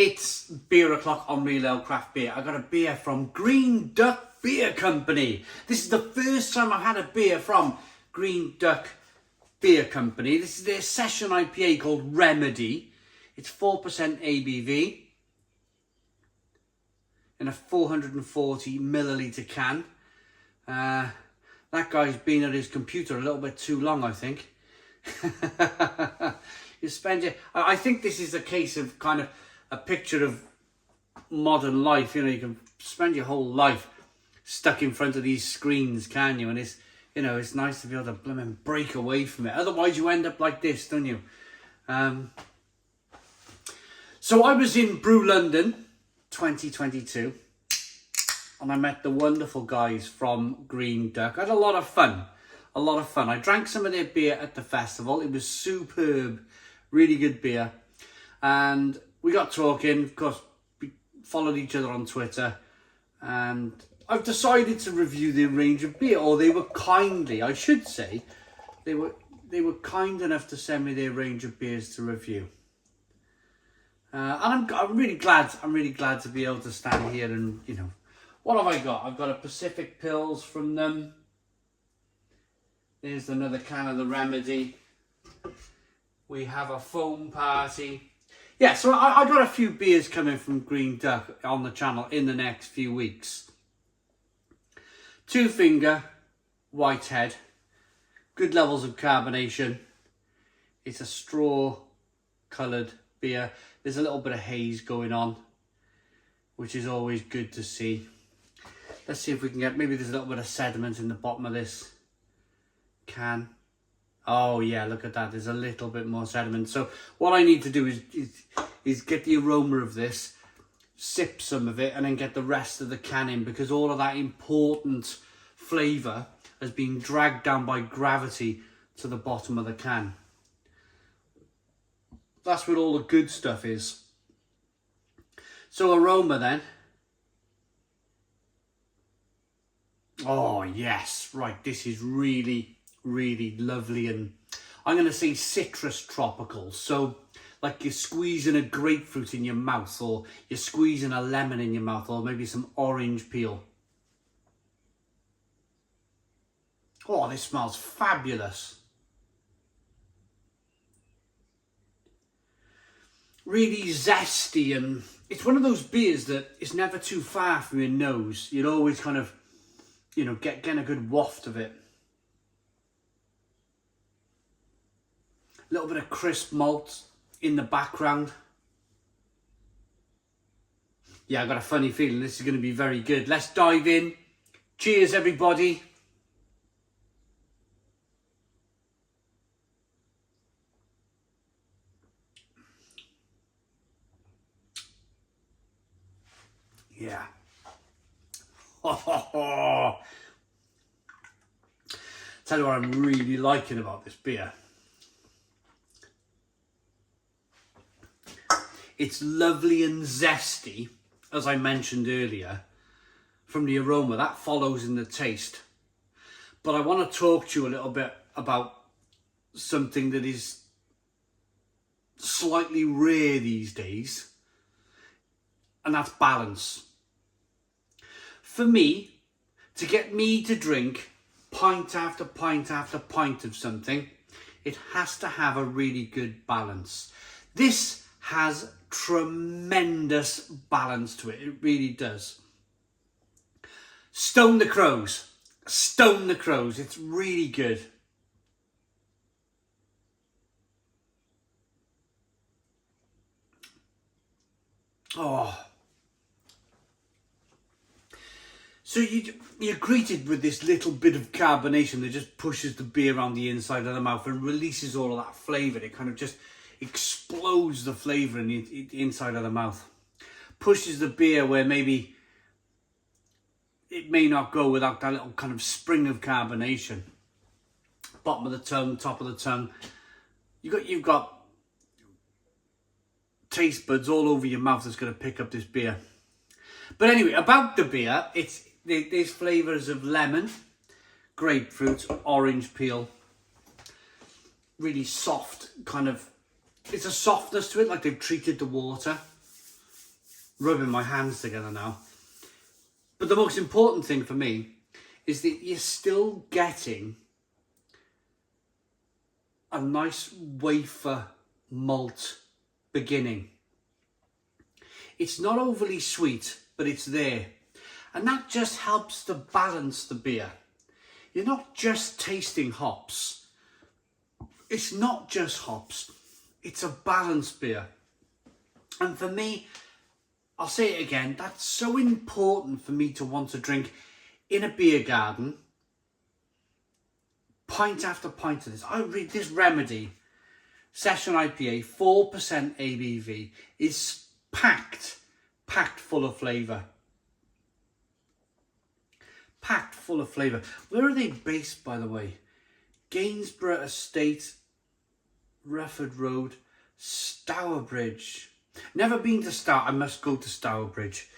It's beer o'clock on Real Ale Craft Beer. I got a beer from Green Duck Beer Company. This is the first time I've had a beer from Green Duck Beer Company. This is their session IPA called Remedy. It's 4% ABV in a 440 milliliter can. That guy's been at his computer a little bit too long, I think. I think this is a case of kind of a picture of modern life. You know, you can spend your whole life stuck in front of these screens, can you? And it's, you know, it's nice to be able to blooming break away from it. Otherwise you end up like this, don't you? So I was in Brew London 2022 and I met the wonderful guys from Green Duck. I had a lot of fun. I drank some of their beer at the festival. It was superb, really good beer. And we got talking, of course, we followed each other on Twitter. And I've decided to review their range of beer, or they were kindly, I should say, they were kind enough to send me their range of beers to review. And I'm really glad to be able to stand here and, you know, what have I got? I've got a Pacific Pils from them. There's another can of the Remedy. We have a Foam Party. Yeah, so I got a few beers coming from Green Duck on the channel in the next few weeks. Two Finger, Whitehead. Good levels of carbonation. It's a straw coloured beer. There's a little bit of haze going on, which is always good to see. Let's see if we can get, maybe there's a little bit of sediment in the bottom of this can. Oh yeah, look at that, there's a little bit more sediment. So what I need to do is get the aroma of this, sip some of it, and then get the rest of the can in, because all of that important flavour has been dragged down by gravity to the bottom of the can. That's what all the good stuff is. So aroma then. Oh yes, right, this is really, really lovely, and I'm going to say citrus tropical. So like you're squeezing a grapefruit in your mouth, or you're squeezing a lemon in your mouth, or maybe some orange peel. Oh, this smells fabulous. Really zesty, and it's one of those beers that is never too far from your nose. You'd always kind of, you know, getting a good waft of it. A little bit of crisp malt in the background. Yeah, I've got a funny feeling this is going to be very good. Let's dive in. Cheers, everybody. Yeah. Tell you what I'm really liking about this beer. It's lovely and zesty, as I mentioned earlier, from the aroma. That follows in the taste. But I want to talk to you a little bit about something that is slightly rare these days, and that's balance. For me, to get me to drink pint after pint after pint of something, it has to have a really good balance. This has tremendous balance to it. It really does. Stone the Crows. Stone the Crows. It's really good. Oh. So you're greeted with this little bit of carbonation that just pushes the beer around the inside of the mouth and releases all of that flavour. It kind of just explodes the flavour in the inside of the mouth. Pushes the beer where maybe it may not go without that little kind of spring of carbonation. Bottom of the tongue, top of the tongue. You've got taste buds all over your mouth that's going to pick up this beer. But anyway, about the beer, there's flavours of lemon, grapefruit, orange peel. Really soft kind of, it's a softness to it, like they've treated the water. rubbing my hands together now. But the most important thing for me is that you're still getting a nice wafer malt beginning. It's not overly sweet, but it's there. And that just helps to balance the beer. You're not just tasting hops. It's not just hops. It's a balanced beer. And for me, I'll say it again, that's so important for me to want to drink in a beer garden. Pint after pint of this. I read this Remedy Session IPA, 4% ABV, is packed full of flavour. Packed full of flavour. Where are they based, by the way? Gainsborough Estate, Rufford Road, Stourbridge. Never been to Stour. I must go to Stourbridge.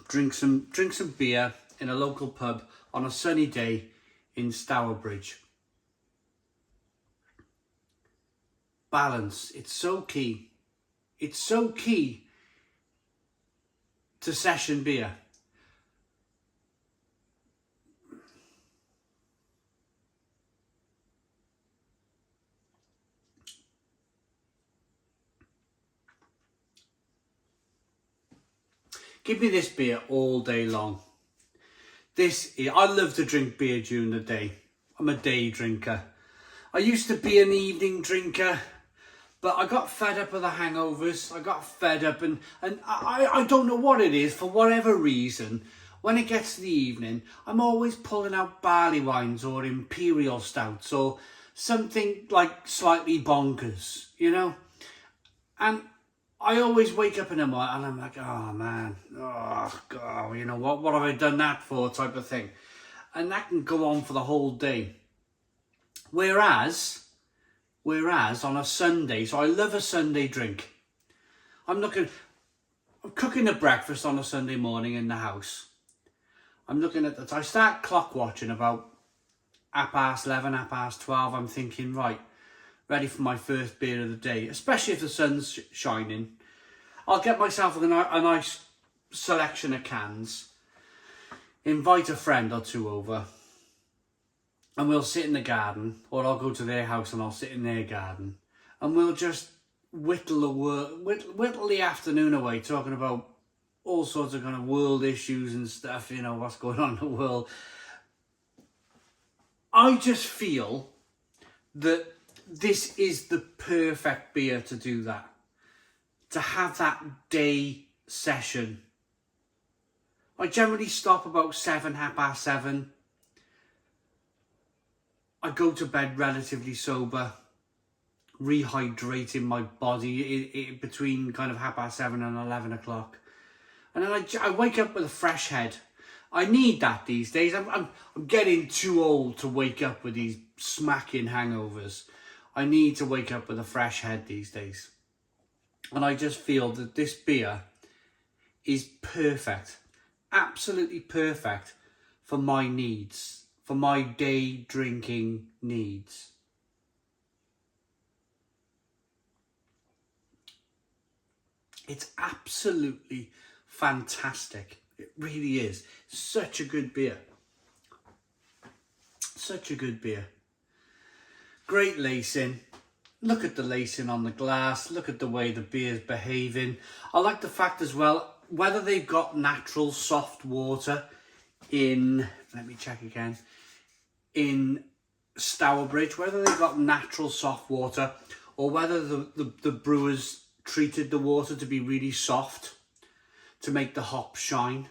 Drink some beer in a local pub on a sunny day in Stourbridge. Balance. It's so key. It's so key to session beer. Give me this beer all day long. I love to drink beer during the day. I'm a day drinker. I used to be an evening drinker, but I got fed up with the hangovers. I got fed up and I don't know what it is, for whatever reason. When it gets to the evening, I'm always pulling out barley wines or imperial stouts or something like slightly bonkers, you know? And I always wake up in the morning and I'm like, oh man, oh God, you know, what have I done that for, type of thing. And that can go on for the whole day. Whereas on a Sunday, so I love a Sunday drink. I'm cooking a breakfast on a Sunday morning in the house. I start clock watching about 11:30, 12:30. I'm thinking, right, ready for my first beer of the day, especially if the sun's shining. I'll get myself a nice selection of cans, invite a friend or two over, and we'll sit in the garden, or I'll go to their house and I'll sit in their garden, and we'll just whittle the afternoon away talking about all sorts of kind of world issues and stuff, you know, what's going on in the world. I just feel that this is the perfect beer to do that. To have that day session. I generally stop about 7, 7:30. I go to bed relatively sober, rehydrating my body between kind of 7:30 and 11 o'clock. And then I wake up with a fresh head. I need that these days. I'm getting too old to wake up with these smacking hangovers. I need to wake up with a fresh head these days. And I just feel that this beer is perfect, absolutely perfect for my needs, for my day drinking needs. It's absolutely fantastic. It really is. Such a good beer. Such a good beer. Great lacing. Look at the lacing on the glass. Look at the way the beer's behaving. I like the fact as well, whether they've got natural soft water in, let me check again, in Stourbridge, whether they've got natural soft water or whether the brewers treated the water to be really soft to make the hops shine.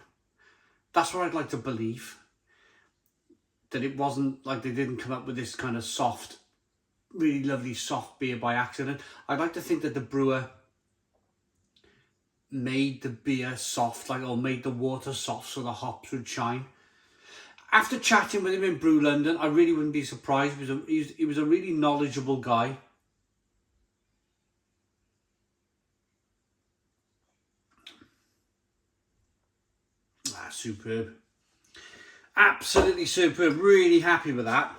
That's what I'd like to believe. That it wasn't like they didn't come up with this kind of soft, really lovely soft beer by accident. I'd like to think that the brewer made the beer soft, or made the water soft so the hops would shine. After chatting with him in Brew London, I really wouldn't be surprised. He was a really knowledgeable guy. Superb. Absolutely superb. Really happy with that.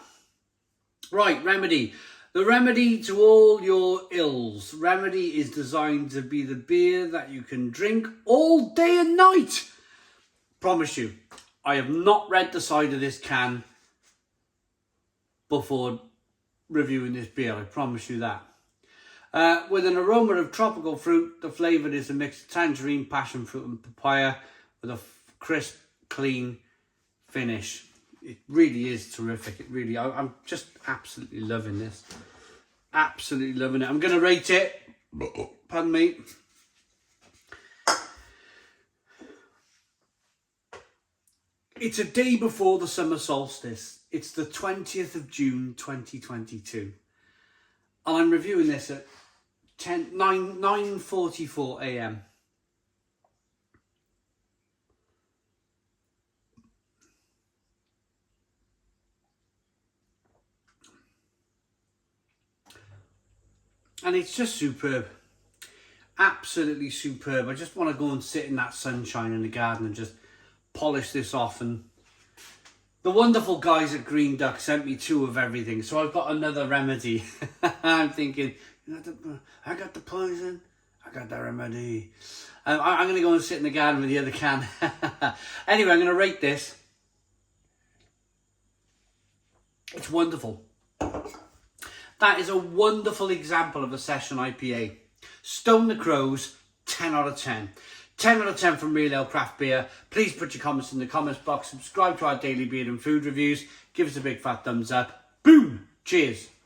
Right, Remedy. The remedy to all your ills. Remedy is designed to be the beer that you can drink all day and night. Promise you, I have not read the side of this can before reviewing this beer. I promise you that. With an aroma of tropical fruit, the flavour is a mix of tangerine, passion fruit and papaya with a crisp, clean finish. It really is terrific. It really, I'm just absolutely loving this. Absolutely loving it. I'm going to rate it. Pardon me. It's a day before the summer solstice. It's the 20th of June 2022. And I'm reviewing this at 9:44 a.m. And it's just superb. Absolutely superb. I just want to go and sit in that sunshine in the garden and just polish this off. And the wonderful guys at Green Duck sent me 2 of everything. So I've got another remedy. I'm thinking, I got the poison, I got the remedy. I'm going to go and sit in the garden with the other can. Anyway, I'm going to rate this. It's wonderful. That is a wonderful example of a session IPA. Stone the Crows, 10 out of 10. 10 out of 10 from Real Ale Craft Beer. Please put your comments in the comments box. Subscribe to our daily beer and food reviews. Give us a big fat thumbs up. Boom! Cheers.